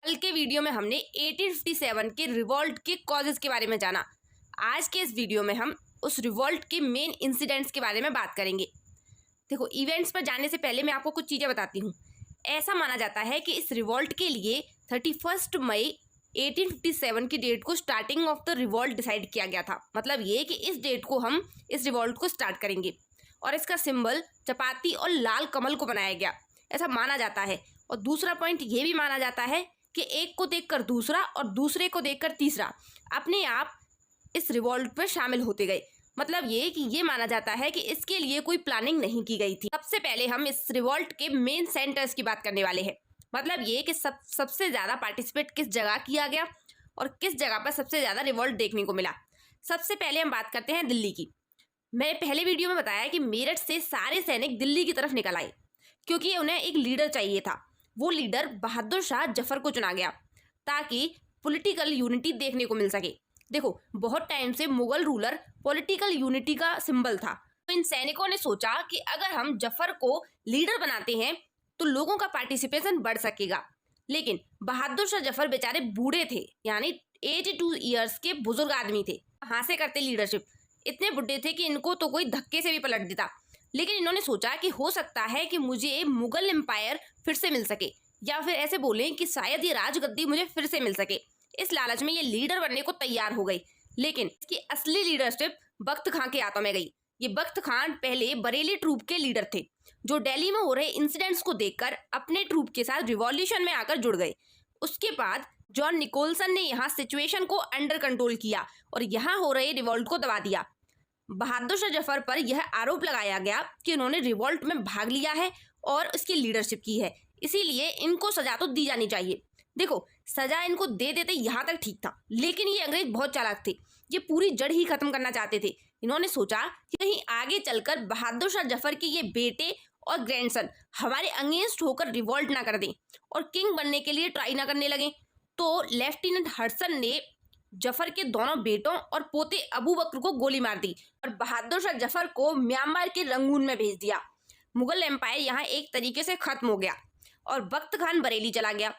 कल के वीडियो में हमने 1857 के रिवॉल्ट के कॉजेज के बारे में जाना। आज के इस वीडियो में हम उस रिवॉल्ट के मेन इंसिडेंट्स के बारे में बात करेंगे। देखो, इवेंट्स पर जाने से पहले मैं आपको कुछ चीज़ें बताती हूँ। ऐसा माना जाता है कि इस रिवॉल्ट के लिए 31 मई 1857 की डेट को starting of the revolt decide किया गया था। मतलब ये कि इस डेट को हम इस रिवॉल्ट को स्टार्ट करेंगे और इसका सिंबल चपाती और लाल कमल को बनाया गया, ऐसा माना जाता है। और दूसरा पॉइंट ये भी माना जाता है कि एक को देखकर दूसरा और दूसरे को देखकर तीसरा अपने आप इस रिवॉल्ट पर शामिल होते गए। मतलब ये कि ये माना जाता है कि इसके लिए कोई प्लानिंग नहीं की गई थी। सबसे पहले हम इस रिवॉल्ट के मेन सेंटर्स की बात करने वाले हैं। मतलब ये कि सबसे ज़्यादा पार्टिसिपेट किस जगह किया गया और किस जगह पर सबसे ज़्यादा रिवॉल्ट देखने को मिला। सबसे पहले हम बात करते हैं दिल्ली की। मैंने पहले वीडियो में बताया कि मेरठ से सारे सैनिक दिल्ली की तरफ निकल आए क्योंकि उन्हें एक लीडर चाहिए था। वो लीडर बहादुर शाह जफर को चुना गया ताकि पॉलिटिकल यूनिटी देखने को मिल सके। देखो, बहुत टाइम से मुगल रूलर पॉलिटिकल यूनिटी का सिंबल था। तो इन सैनिकों ने सोचा कि अगर हम जफर को लीडर बनाते हैं तो लोगों का पार्टिसिपेशन बढ़ सकेगा। लेकिन बहादुर शाह जफर बेचारे बूढ़े थे, यानी 82 ईयर्स के बुजुर्ग आदमी थे। कहाँ से करते लीडरशिप? इतने बुढ़े थे कि इनको तो कोई धक्के से भी पलट देता। लेकिन इन्होंने सोचा कि हो सकता है कि मुझे मुगल एम्पायर फिर से मिल सके, या फिर ऐसे बोलें कि शायद ये राजगद्दी मुझे फिर से मिल सके। इस लालच में ये लीडर बनने को तैयार हो गई। लेकिन इसकी असली लीडरशिप बख्त खां के हाथों में गई। ये बख्त खान पहले बरेली ट्रूप के लीडर थे जो दिल्ली में हो रहे इंसिडेंट्स को देखकर अपने ट्रूप के साथ रिवॉल्यूशन में आकर जुड़ गए। उसके बाद जॉन निकोलसन ने यहाँ सिचुएशन को अंडर कंट्रोल किया और यहाँ हो रहे रिवॉल्ट को दबा दिया। बहादुर शाह जफर पर यह आरोप लगाया गया कि उन्होंने रिवॉल्ट में भाग लिया है और उसकी लीडरशिप की है, इसीलिए इनको सजा तो दी जानी चाहिए। देखो, सजा इनको दे देते यहाँ तक ठीक था, लेकिन ये अंग्रेज बहुत चालाक थे। ये पूरी जड़ ही खत्म करना चाहते थे। इन्होंने सोचा कि कहीं आगे चलकर बहादुर शाह जफर के ये बेटे और ग्रैंडसन हमारे अगेंस्ट होकर रिवॉल्ट ना कर दें और किंग बनने के लिए ट्राई ना करने लगे। तो लेफ्टिनेंट हडसन ने जफर के दोनों बेटों और पोते अबू बकर को गोली मार दी और बहादुर शाह जफर को म्यांमार के रंगून में भेज दिया। मुगल एम्पायर यहाँ एक तरीके से खत्म हो गया और बख्त खान बरेली चला गया।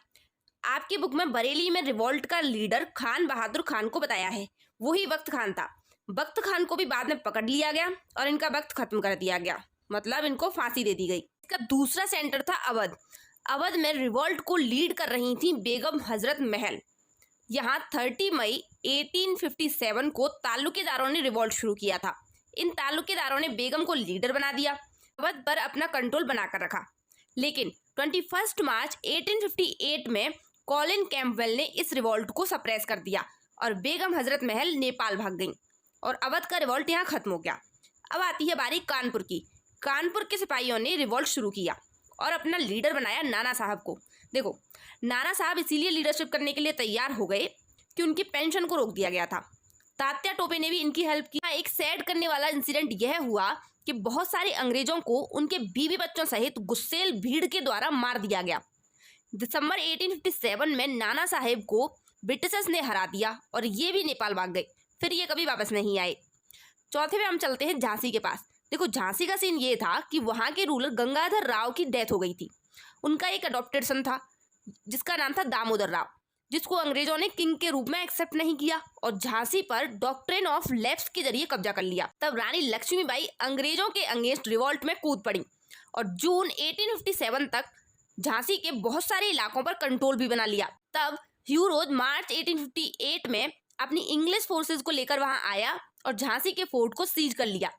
आपकी बुक में बरेली में रिवॉल्ट का लीडर खान बहादुर खान को बताया है, वही बख्त खान था। बख्त खान को भी बाद में पकड़ लिया गया और इनका वक्त खत्म कर दिया गया, मतलब इनको फांसी दे दी गई। इसका दूसरा सेंटर था अवध। अवध में रिवॉल्ट को लीड कर रही थी बेगम हजरत महल। यहाँ 30 मई 1857 को तालुकेदारों ने रिवॉल्ट शुरू किया था। इन तालुकेदारों ने बेगम को लीडर बना दिया, अवध पर अपना कंट्रोल बनाकर रखा। लेकिन 21 मार्च 1858 में कॉलिन कैंपबेल ने इस रिवॉल्ट को सप्रेस कर दिया और बेगम हजरत महल नेपाल भाग गईं और अवध का रिवॉल्ट यहाँ खत्म हो गया। अब आती है बारी कानपुर की। कानपुर के सिपाहियों ने रिवॉल्ट शुरू किया और अपना लीडर बनाया नाना साहब को। देखो, नाना साहब इसीलिए लीडरशिप करने के लिए तैयार हो गए कि उनकी पेंशन को रोक दिया गया था। तात्या टोपे ने भी इनकी हेल्प की। एक सैड करने वाला इंसिडेंट यह हुआ कि बहुत सारे अंग्रेजों को उनके बीवी बच्चों सहित गुस्सेल भीड़ के द्वारा मार दिया गया। दिसंबर 1857 में नाना साहेब को ब्रिटिशर्स ने हरा दिया और ये भी नेपाल भाग गए। फिर ये कभी वापस नहीं आए। चौथे में हम चलते हैं झांसी के पास। देखो, झांसी का सीन ये था कि वहाँ के रूलर गंगाधर राव की डेथ हो गई थी। उनका एक अडॉप्टेड सन था जिसका नाम था दामोदर राव, जिसको अंग्रेजों ने किंग के रूप में एक्सेप्ट नहीं किया और झांसी पर डॉक्ट्रिन ऑफ लैप्स के जरिए कब्जा कर लिया। तब रानी लक्ष्मीबाई अंग्रेजों के अगेंस्ट रिवॉल्ट में कूद पड़ी और जून 1857 तक झांसी के बहुत सारे इलाकों पर कंट्रोल भी बना लिया। तब ह्यू रोज मार्च 1858 में अपनी इंग्लिश फोर्सेज को लेकर वहां आया और झांसी के फोर्ट को सीज कर लिया।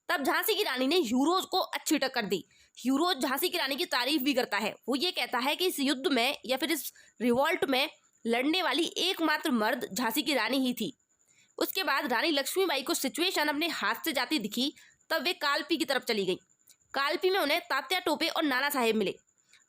तब झांसी की रानी ने ह्यूरोज को अच्छी टक्कर दी। ह्यूरोज झांसी की रानी की तारीफ भी करता है। वो ये कहता है कि इस युद्ध में या फिर इस रिवॉल्ट में लड़ने वाली एकमात्र मर्द झांसी की रानी ही थी। उसके बाद रानी लक्ष्मीबाई को सिचुएशन अपने हाथ से जाती दिखी, तब वे कालपी की तरफ चली गई। कालपी में उन्हें तात्या टोपे और नाना साहेब मिले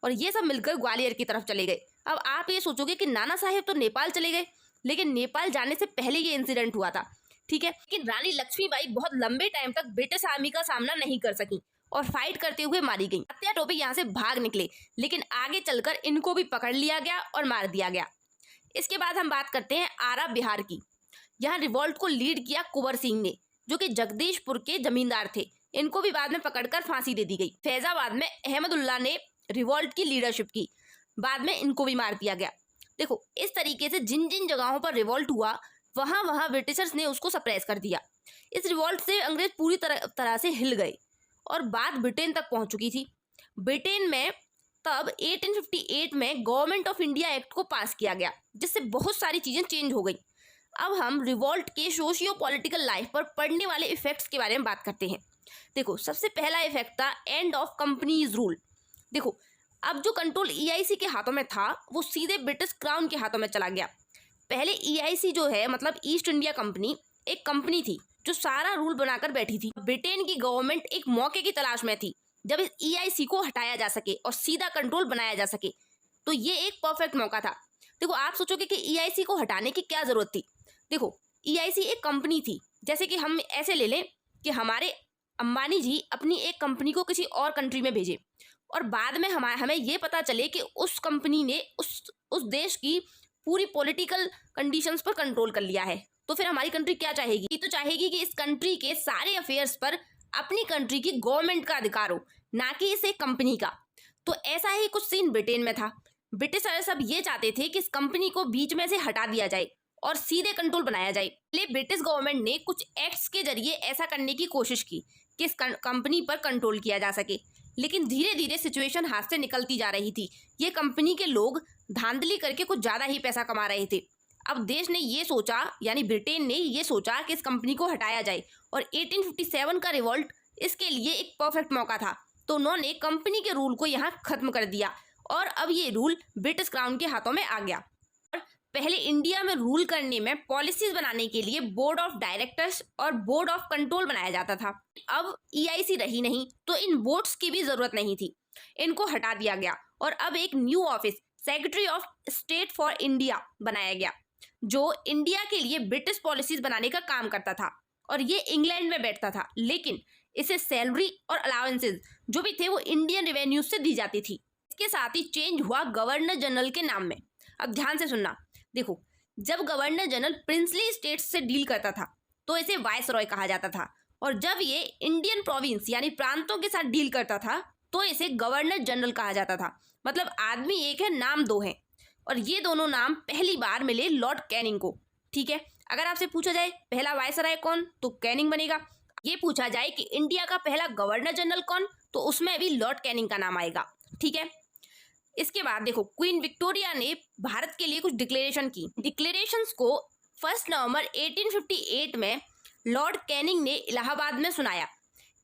और ये सब मिलकर ग्वालियर की तरफ चले गए। अब आप ये सोचोगे कि नाना साहेब तो नेपाल चले गए, लेकिन नेपाल जाने से पहले ये इंसिडेंट हुआ था, ठीक है। लेकिन रानी लक्ष्मीबाई बहुत लंबे टाइम तक ब्रिटिश आर्मी का सामना नहीं कर सकी और फाइट करते हुए मारी गई। तात्या टोपे यहाँ से भाग निकले, लेकिन आगे चलकर इनको भी पकड़ लिया गया और मार दिया गया। इसके बाद हम बात करते हैं आरा बिहार की। यहाँ रिवॉल्ट को लीड किया कुंवर सिंह ने, जो कि जगदीशपुर के जमींदार थे। इनको भी बाद में पकड़कर फांसी दे दी गई। फैजाबाद में अहमदुल्ला ने रिवॉल्ट की लीडरशिप की, बाद में इनको भी मार दिया गया। देखो इस तरीके से जिन जिन जगहों पर रिवॉल्ट हुआ वहां वहां ब्रिटिशर्स ने उसको सप्रेस कर दिया। इस रिवॉल्ट से अंग्रेज पूरी तरह से हिल गए और बात ब्रिटेन तक पहुंच चुकी थी। ब्रिटेन में तब 1858 में गवर्नमेंट ऑफ इंडिया एक्ट को पास किया गया, जिससे बहुत सारी चीजें चेंज हो गई। अब हम रिवॉल्ट के सोशियो पॉलिटिकल लाइफ पर पड़ने वाले इफेक्ट्स के बारे में बात करते हैं। देखो सबसे पहला इफेक्ट था एंड ऑफ कंपनीज रूल। देखो अब जो कंट्रोल ईआईसी के हाथों में था वो सीधे ब्रिटिश क्राउन के हाथों में चला गया। पहले ईआईसी जो है मतलब ईस्ट इंडिया कंपनी एक कंपनी थी जो सारा रूल बनाकर बैठी थी। ब्रिटेन की गवर्नमेंट एक मौके की तलाश में थी जब इस ईआईसी को हटाया जा सके और सीधा कंट्रोल बनाया जा सके। तो ये एक परफेक्ट मौका था। देखो आप सोचोगे कि ईआईसी को हटाने की क्या जरूरत थी। देखो ईआईसी एक कंपनी थी, जैसे कि हम ऐसे ले लें कि हमारे अंबानी जी अपनी एक कंपनी को किसी और कंट्री में भेजे और बाद में हमें ये पता चले कि उस कंपनी ने उस देश की पूरी पॉलिटिकल कंडीशंस पर कंट्रोल कर लिया है। तो फिर हमारी कंट्री क्या चाहेगी? तो चाहेगी कि इस कंट्री के सारे अफेयर्स पर अपनी कंट्री की गवर्नमेंट का अधिकार हो, ना कि इस एक कंपनी का। तो ऐसा ही कुछ सीन ब्रिटेन में था। ब्रिटिशर्स सब ये चाहते थे कि इस कंपनी को बीच में से हटा दिया जाए और सीधे कंट्रोल बनाया जाए। इसलिए ब्रिटिश गवर्नमेंट ने कुछ एक्ट्स के जरिए ऐसा करने की कोशिश की कि इस कंपनी पर कंट्रोल किया जा सके, लेकिन धीरे धीरे सिचुएशन हाथ से निकलती जा रही थी। ये कंपनी के लोग धांधली करके कुछ ज़्यादा ही पैसा कमा रहे थे। अब देश ने ये सोचा, यानी ब्रिटेन ने ये सोचा कि इस कंपनी को हटाया जाए और 1857 का रिवॉल्ट इसके लिए एक परफेक्ट मौका था। तो उन्होंने कंपनी के रूल को यहाँ खत्म कर दिया और अब ये रूल ब्रिटिश क्राउन के हाथों में आ गया। और पहले इंडिया में रूल करने में पॉलिसीज बनाने के लिए बोर्ड ऑफ डायरेक्टर्स और बोर्ड ऑफ कंट्रोल बनाया जाता था। अब ईआईसी रही नहीं तो इन बोर्ड्स की भी जरूरत नहीं थी, इनको हटा दिया गया और अब एक new office secretary of state for India बनाया गया, जो इंडिया के लिए ब्रिटिश पॉलिसीज बनाने का काम करता था और ये इंग्लैंड में बैठता था। लेकिन इसे सैलरी और अलाउंसेस जो भी थे वो इंडियन रेवेन्यू से दी जाती थी। इसके साथ ही चेंज हुआ गवर्नर जनरल के नाम में। अब ध्यान से सुनना, देखो जब गवर्नर जनरल प्रिंसली स्टेट्स से डील करता था तो इसे वाइसरॉय कहा जाता था, और जब ये इंडियन प्रोविंस यानी प्रांतों के साथ डील करता था तो इसे गवर्नर जनरल कहा जाता था। मतलब आदमी एक है, नाम दो हैं, और ये दोनों नाम पहली बार मिले लॉर्ड कैनिंग को। ठीक है, अगर आपसे पूछा जाए पहला वाइसरॉय कौन, तो कैनिंग बनेगा। ये पूछा जाए कि इंडिया का पहला गवर्नर जनरल कौन, तो उसमें भी लॉर्ड कैनिंग का नाम आएगा। ठीक है, इसके बाद देखो क्वीन विक्टोरिया ने भारत के लिए कुछ डिक्लेरेशन की। डिक्लेरेशंस को 1 नवंबर 1858 में लॉर्ड कैनिंग ने इलाहाबाद में सुनाया।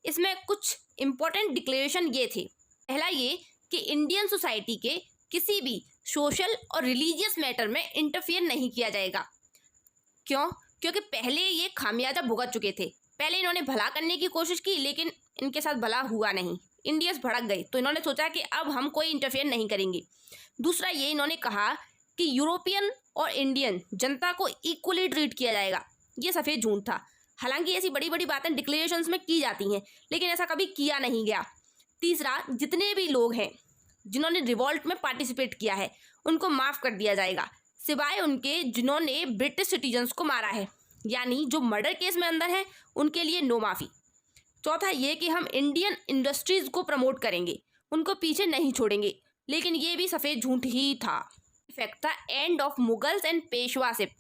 इसमें कुछ इंपॉर्टेंट डिक्लेरेशन ये थे। पहला ये कि इंडियन सोसाइटी के किसी भी सोशल और रिलीजियस मैटर में इंटरफियर नहीं किया जाएगा। क्यों? क्योंकि पहले ये खामियाजा भुगत चुके थे। पहले इन्होंने भला करने की कोशिश की लेकिन इनके साथ भला हुआ नहीं, इंडियंस भड़क गए, तो इन्होंने सोचा कि अब हम कोई इंटरफेयर नहीं करेंगे। दूसरा ये इन्होंने कहा कि यूरोपियन और इंडियन जनता को इक्वली ट्रीट किया जाएगा। ये सफ़ेद झूठ था। हालांकि ऐसी बड़ी बड़ी बातें डिक्लेरेशंस में की जाती हैं लेकिन ऐसा कभी किया नहीं गया। तीसरा, जितने भी लोग हैं जिन्होंने रिवॉल्ट में पार्टिसिपेट किया है उनको माफ़ कर दिया जाएगा, सिवाय उनके जिन्होंने ब्रिटिश सिटीजन्स को मारा है, यानी जो मर्डर केस में अंदर है उनके लिए नो माफ़ी। चौथा ये कि हम इंडियन इंडस्ट्रीज़ को प्रमोट करेंगे, उनको पीछे नहीं छोड़ेंगे, लेकिन ये भी सफ़ेद झूठ ही था। इफेक्ट था एंड ऑफ मुगल्स एंड पेशवाशिप।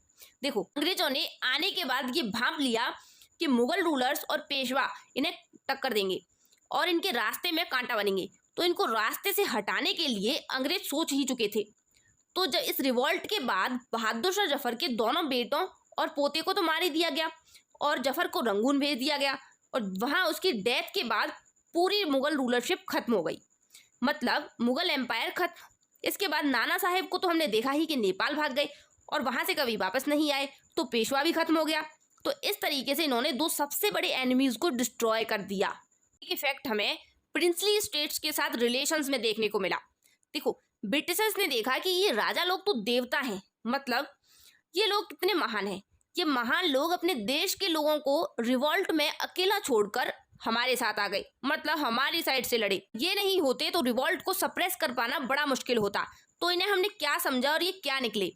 देखो अंग्रेजों ने आने के बाद ये भांप लिया कि मुगल रूलर्स और पेशवा इन्हें टक्कर देंगे और इनके रास्ते में कांटा बनेंगे, तो इनको रास्ते से हटाने के लिए अंग्रेज सोच ही चुके थे। तो जब इस रिवॉल्ट के बाद बहादुर शाह जफर के दोनों बेटों और पोते को तो मार ही दिया गया और जफर को रंगून भेज दिया गया, और वहाँ उसकी डेथ के बाद पूरी मुगल रूलरशिप खत्म हो गई, मतलब मुगल एम्पायर खत्म। इसके बाद नाना साहेब को तो हमने देखा ही कि नेपाल भाग गए और वहाँ से कभी वापस नहीं आए, तो पेशवा भी खत्म हो गया। तो इस तरीके से इन्होंने दो सबसे बड़े एनिमीज को डिस्ट्रॉय कर दिया। एक इफेक्ट हमें प्रिंसली स्टेट्स के साथ रिलेशंस में देखने को मिला। देखो ब्रिटिशर्स ने देखा कि ये राजा लोग तो देवता हैं, मतलब ये लोग कितने महान हैं। ये महान लोग अपने देश के लोगों को रिवॉल्ट में अकेला छोड़कर हमारे साथ आ गए, मतलब हमारी साइड से लड़े। ये नहीं होते तो रिवॉल्ट को सप्रेस कर पाना बड़ा मुश्किल होता। तो इन्हें हमने क्या समझा और ये क्या निकले।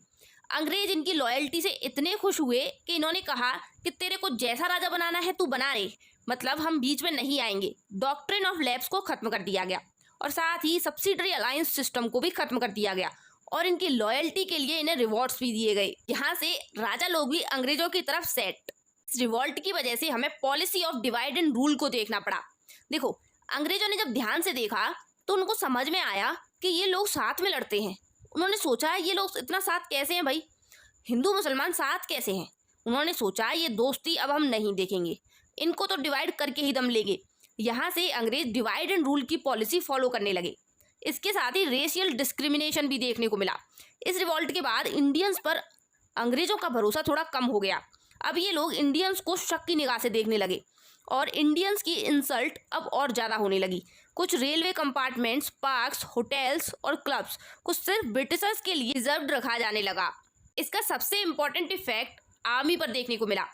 अंग्रेज इनकी लॉयल्टी से इतने खुश हुए कि इन्होंने कहा कि तेरे को जैसा राजा बनाना है तू बना रहे, मतलब हम बीच में नहीं आएंगे। डॉक्ट्रिन ऑफ लैप्स को खत्म कर दिया गया और साथ ही सब्सिडरी अलायंस सिस्टम को भी खत्म कर दिया गया और इनकी लॉयल्टी के लिए इन्हें रिवॉर्ड्स भी दिए गए। यहाँ से राजा लोग भी अंग्रेजों की तरफ सेट। इस रिवॉल्ट की वजह से हमें policy of divide and rule को देखना पड़ा। देखो, अंग्रेजों ने जब ध्यान से देखा तो उनको समझ में आया कि ये लोग साथ में लड़ते हैं। उन्होंने सोचा ये लोग इतना साथ कैसे हैं भाई, हिंदू मुसलमान साथ कैसे हैं। उन्होंने सोचा ये दोस्ती अब हम नहीं देखेंगे, इनको तो डिवाइड करके ही दम लेंगे। यहाँ से अंग्रेज डिवाइड एंड रूल की पॉलिसी फॉलो करने लगे। इसके साथ ही रेशियल डिस्क्रिमिनेशन भी देखने को मिला। इस रिवॉल्ट के बाद इंडियंस पर अंग्रेजों का भरोसा थोड़ा कम हो गया। अब ये लोग इंडियंस को शक की निगाह से देखने लगे और इंडियंस की इंसल्ट अब और ज़्यादा होने लगी। कुछ रेलवे कंपार्टमेंट्स, पार्क्स, होटल्स और क्लब्स को सिर्फ ब्रिटिशर्स के लिए रिजर्व रखा जाने लगा। इसका सबसे इम्पोर्टेंट इफेक्ट आर्मी पर देखने को मिला।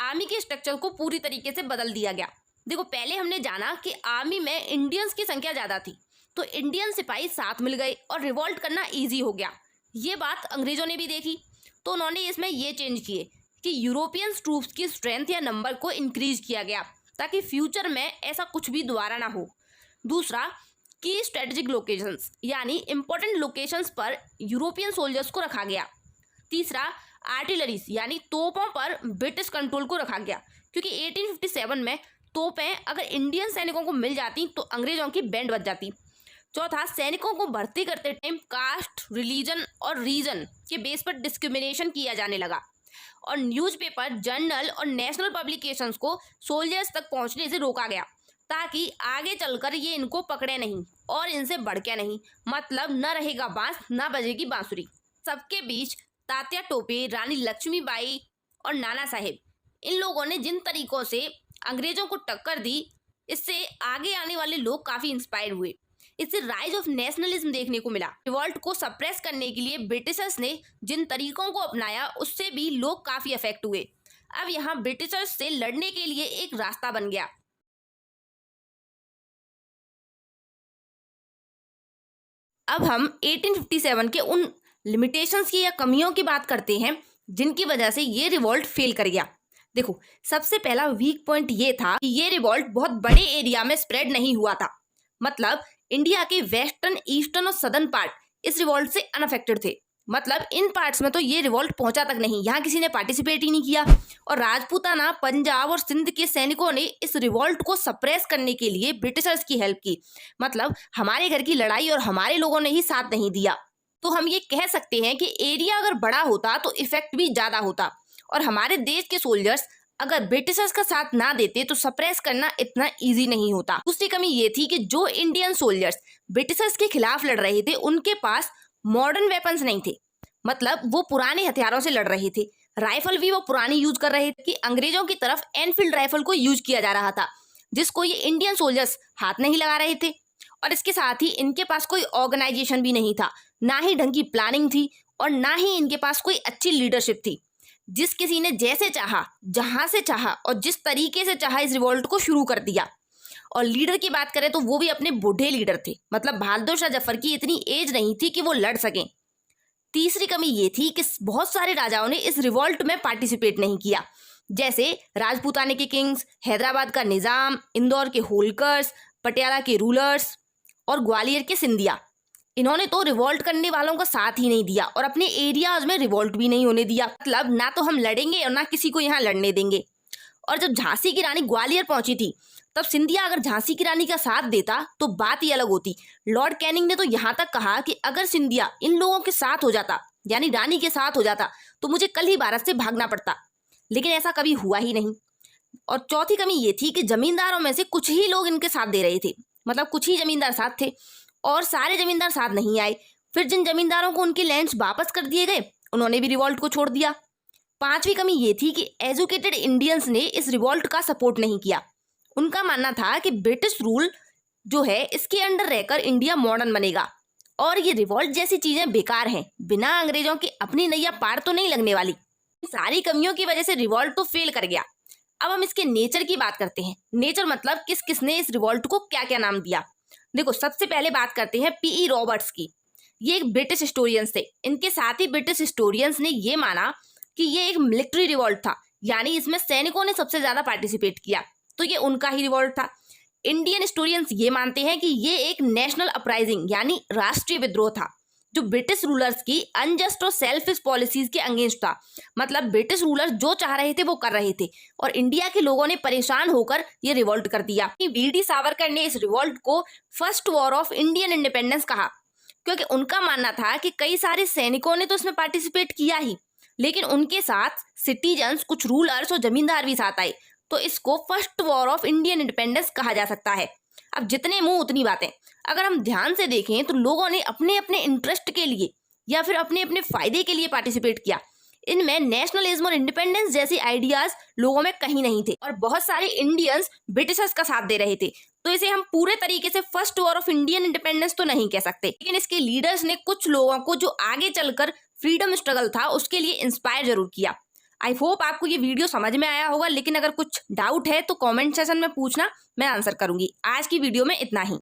आर्मी के स्ट्रक्चर को पूरी तरीके से बदल दिया गया। देखो, पहले हमने जाना कि आर्मी में इंडियंस की संख्या ज़्यादा थी, तो इंडियन सिपाही साथ मिल गए और रिवॉल्ट करना ईजी हो गया। ये बात अंग्रेजों ने भी देखी, तो उन्होंने इसमें ये चेंज किए कि यूरोपियन ट्रूप्स की स्ट्रेंथ या नंबर को इंक्रीज किया गया ताकि फ्यूचर में ऐसा कुछ भी दोबारा ना हो। दूसरा, की स्ट्रेटेजिक लोकेशंस यानी इंपॉर्टेंट लोकेशंस पर यूरोपियन सोल्जर्स को रखा गया। तीसरा, आर्टिलरीज यानी तोपों पर ब्रिटिश कंट्रोल को रखा गया, क्योंकि 1857 में तोपें अगर इंडियन सैनिकों को मिल जाती तो अंग्रेजों की बैंड बज जाती। चौथा, सैनिकों को भर्ती करते टाइम कास्ट, रिलीजन और रीजन के बेस पर डिस्क्रिमिनेशन किया जाने लगा और न्यूज़पेपर, जर्नल और नेशनल पब्लिकेशंस को सोल्जर्स तक पहुंचने से रोका गया ताकि आगे चलकर ये इनको पकड़े नहीं और इनसे भड़के नहीं। मतलब न रहेगा बांस न बजेगी बांसुरी। सबके बीच तात्या टोपे, रानी लक्ष्मीबाई और नाना साहेब, इन लोगों ने जिन तरीकों से अंग्रेजों को टक्कर दी, इससे आगे आने वाले लोग काफ़ी इंस्पायर हुए। इससे राइज ऑफ नेशनलिज्म देखने को मिला। रिवॉल्ट को सप्रेस करने के लिए ब्रिटिशर्स ने जिन तरीकों को अपनाया उससे भी लोग काफ़ी अफेक्ट हुए। अब यहाँ ब्रिटिशर्स से लड़ने के लिए एक रास्ता बन गया। अब हम 1857 के उन लिमिटेशंस की या कमियों की बात करते हैं जिनकी वजह से ये रिवॉल्ट फेल कर गया। देखो, सबसे पहला वीक पॉइंट ये था कि ये रिवॉल्ट बहुत बड़े एरिया में स्प्रेड नहीं हुआ था। मतलब इंडिया के वेस्टर्न, ईस्टर्न और सदर्न पार्ट इस रिवॉल्ट से अनअफेक्टेड थे। मतलब इन पार्ट्स में तो ये रिवॉल्ट पहुंचा तक नहीं, यहाँ किसी ने पार्टिसिपेट ही नहीं किया। और राजपूताना, पंजाब और सिंध के सैनिकों ने इस रिवॉल्ट को सप्रेस करने के लिए ब्रिटिशर्स की हेल्प की। मतलब हमारे घर की लड़ाई और हमारे लोगों ने ही साथ नहीं दिया। तो हम ये कह सकते हैं कि एरिया अगर बड़ा होता तो इफेक्ट भी ज़्यादा होता और हमारे देश के सोल्जर्स अगर ब्रिटिशर्स का साथ ना देते तो सप्रेस करना इतना इजी नहीं होता। दूसरी कमी ये थी कि जो इंडियन सोल्जर्स ब्रिटिशर्स के खिलाफ लड़ रहे थे उनके पास मॉडर्न वेपन्स नहीं थे। मतलब वो पुराने हथियारों से लड़ रहे थे। राइफल भी वो पुरानी यूज कर रहे थे कि अंग्रेजों की तरफ एनफील्ड राइफल को यूज किया जा रहा था, जिसको ये इंडियन सोल्जर्स हाथ नहीं लगा रहे थे। और इसके साथ ही इनके पास कोई ऑर्गेनाइजेशन भी नहीं था, ना ही ढंग की प्लानिंग थी और ना ही इनके पास कोई अच्छी लीडरशिप थी। जिस किसी ने जैसे चाहा, जहां से चाहा और जिस तरीके से चाहा इस रिवॉल्ट को शुरू कर दिया। और लीडर की बात करें तो वो भी अपने बूढ़े लीडर थे। मतलब बहादुर शाह जफर की इतनी एज नहीं थी कि वो लड़ सकें। तीसरी कमी ये थी कि बहुत सारे राजाओं ने इस रिवॉल्ट में पार्टिसिपेट नहीं किया, जैसे राजपूताने के किंग्स, हैदराबाद का निज़ाम, इंदौर के होलकर्स, पटियाला के रूलर्स और ग्वालियर के सिंधिया। इन्होंने तो रिवॉल्ट करने वालों का साथ ही नहीं दिया और अपने एरियाज में रिवॉल्ट भी नहीं होने दिया। मतलब ना तो हम लड़ेंगे और ना किसी को यहाँ लड़ने देंगे। और जब झांसी की रानी ग्वालियर पहुंची थी तब सिंधिया अगर झांसी की रानी का साथ देता तो बात ही अलग होती। लॉर्ड कैनिंग ने तो यहाँ तक कहा कि अगर सिंधिया इन लोगों के साथ हो जाता, यानी रानी के साथ हो जाता, तो मुझे कल ही भारत से भागना पड़ता। लेकिन ऐसा कभी हुआ ही नहीं। और चौथी कमी ये थी कि जमींदारों में से कुछ ही लोग इनके साथ दे रहे थे। मतलब कुछ ही जमींदार साथ थे और सारे जमींदार साथ नहीं आए। फिर जिन जमींदारों को उनके लैंड्स वापस कर दिए गए उन्होंने भी रिवॉल्ट को छोड़ दिया। पांचवी कमी ये थी कि एजुकेटेड इंडियंस ने इस रिवॉल्ट का सपोर्ट नहीं किया। उनका मानना था कि ब्रिटिश रूल जो है इसके अंडर रहकर इंडिया मॉडर्न बनेगा और ये रिवॉल्ट जैसी चीजें बेकार हैं, बिना अंग्रेजों के अपनी नैया पार तो नहीं लगने वाली। सारी कमियों की वजह से रिवॉल्ट तो फेल कर गया। अब हम इसके नेचर की बात करते हैं। नेचर मतलब किस किसने इस रिवॉल्ट को क्या क्या नाम दिया। देखो, सबसे पहले बात करते हैं पीई रॉबर्ट्स की। ये एक ब्रिटिश हिस्टोरियंस थे। इनके साथ ही ब्रिटिश हिस्टोरियंस ने ये माना कि ये एक मिलिट्री रिवॉल्ट था, यानी इसमें सैनिकों ने सबसे ज्यादा पार्टिसिपेट किया, तो ये उनका ही रिवॉल्ट था। इंडियन हिस्टोरियंस ये मानते हैं कि ये एक नेशनल अपराइजिंग यानी राष्ट्रीय विद्रोह था, जो ब्रिटिश रूलर्स की अनजस्ट और सेल्फिश पॉलिसीज के अगेंस्ट था। मतलब ब्रिटिश रूलर्स जो चाह रहे थे वो कर रहे थे और इंडिया के लोगों ने परेशान होकर ये रिवोल्ट कर दिया। वीर सावरकर ने इस रिवोल्ट को first war of Indian independence कहा, क्योंकि उनका मानना था कि कई सारे सैनिकों ने तो इसमें पार्टिसिपेट किया ही, लेकिन उनके साथ सिटीजन्स, कुछ रूलर्स और जमींदार भी साथ आए, तो इसको first war of Indian independence कहा जा सकता है। अब जितने मुंह उतनी बातें। अगर हम ध्यान से देखें तो लोगों ने अपने अपने इंटरेस्ट के लिए या फिर अपने अपने फायदे के लिए पार्टिसिपेट किया। इनमें नेशनलिज्म और इंडिपेंडेंस जैसे आइडियाज लोगों में कहीं नहीं थे और बहुत सारे इंडियंस ब्रिटिशर्स का साथ दे रहे थे। तो इसे हम पूरे तरीके से first war of Indian independence तो नहीं कह सकते, लेकिन इसके लीडर्स ने कुछ लोगों को जो आगे चलकर फ्रीडम स्ट्रगल था उसके लिए इंस्पायर जरूर किया। आई होप आपको ये वीडियो समझ में आया होगा, लेकिन अगर कुछ डाउट है तो कमेंट सेक्शन में पूछना, मैं आंसर करूंगी। आज की वीडियो में इतना ही।